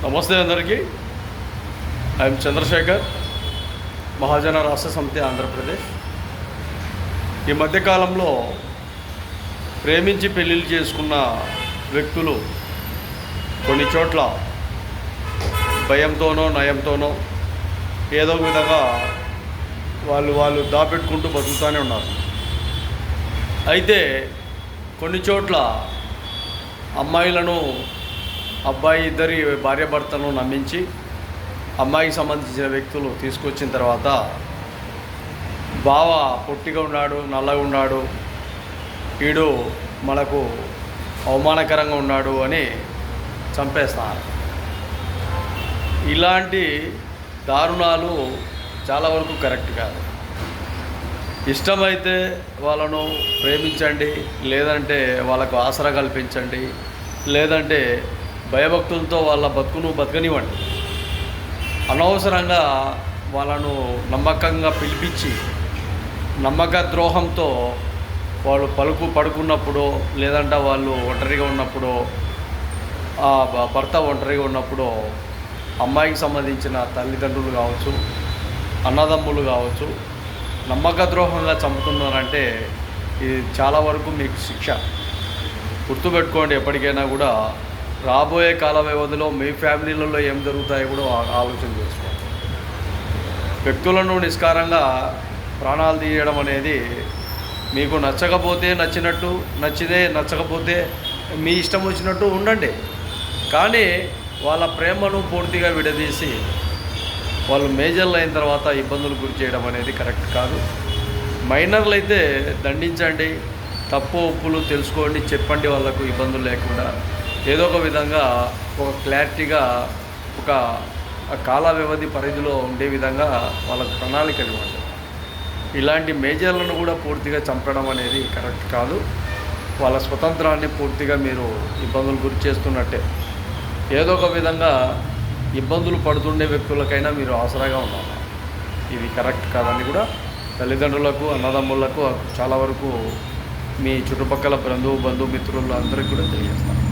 నమస్తే అందరికీ. ఐఎమ్ చంద్రశేఖర్, మహాజన రాష్ట్ర సమితి, ఆంధ్రప్రదేశ్. ఈ మధ్యకాలంలో ప్రేమించి పెళ్ళిళ్ళు చేసుకున్న వ్యక్తులు కొన్ని చోట్ల భయంతోనో నయంతోనో ఏదో ఒక విధంగా వాళ్ళు దాపెట్టుకుంటూ బతుకుతూనే ఉన్నారు. అయితే కొన్ని చోట్ల అమ్మాయిలను అబ్బాయి ఇద్దరి భార్యాభర్తలను నమ్మించి అమ్మాయికి సంబంధించిన వ్యక్తులు తీసుకొచ్చిన తర్వాత బావ పొట్టిగా ఉన్నాడు, నల్లగా ఉన్నాడు, వీడు మనకు అవమానకరంగా ఉన్నాడు అని చంపేస్తారు. ఇలాంటి దారుణాలు చాలా వరకు కరెక్ట్ కాదు. ఇష్టమైతే వాళ్ళను ప్రేమించండి, లేదంటే వాళ్ళకు ఆసరా కల్పించండి, లేదంటే భయభక్తులతో వాళ్ళ బతుకును బతకనివ్వండి. అనవసరంగా వాళ్ళను నమ్మకంగా పిలిపించి నమ్మక ద్రోహంతో వాళ్ళు పడుకున్నప్పుడు, లేదంటే వాళ్ళు ఒంటరిగా ఉన్నప్పుడు, ఆ భర్త ఒంటరిగా ఉన్నప్పుడు అమ్మాయికి సంబంధించిన తల్లిదండ్రులు కావచ్చు, అన్నదమ్ములు కావచ్చు, నమ్మక ద్రోహంగా చంపుతున్నారంటే ఇది చాలా వరకు మీకు శిక్ష. గుర్తుపెట్టుకోండి. ఎప్పటికైనా కూడా రాబోయే కాల వ్యవధిలో మీ ఫ్యామిలీలలో ఏం జరుగుతాయో కూడా ఆలోచన చేసుకోండి. వ్యక్తులను నిష్కారంగా ప్రాణాలు తీయడం అనేది మీకు నచ్చకపోతే నచ్చినట్టు, నచ్చకపోతే మీ ఇష్టం వచ్చినట్టు ఉండండి. కానీ వాళ్ళ ప్రేమను పూర్తిగా విడదీసి వాళ్ళు మేజర్లు అయిన తర్వాత ఇబ్బందులు గురి చేయడం అనేది కరెక్ట్ కాదు. మైనర్లు అయితే దండించండి, తప్పు ఒప్పులు తెలుసుకోండి, చెప్పండి, వాళ్ళకు ఇబ్బందులు లేకుండా ఏదో ఒక విధంగా ఒక క్లారిటీగా ఒక కాల వ్యవధి పరిధిలో ఉండే విధంగా వాళ్ళకు ప్రణాళికలు ఇవ్వండి. ఇలాంటి మేజర్లను కూడా పూర్తిగా చంపడం అనేది కరెక్ట్ కాదు. వాళ్ళ స్వతంత్రాన్ని పూర్తిగా మీరు ఇబ్బందులు గురి చేస్తున్నట్టే. ఏదో ఒక విధంగా ఇబ్బందులు పడుతుండే వ్యక్తులకైనా మీరు ఆసరాగా ఉండాలి. ఇది కరెక్ట్ కాదని కూడా తల్లిదండ్రులకు, అన్నదమ్ములకు, చాలా వరకు మీ చుట్టుపక్కల బంధుమిత్రులు అందరికీ కూడా తెలియజేస్తాను.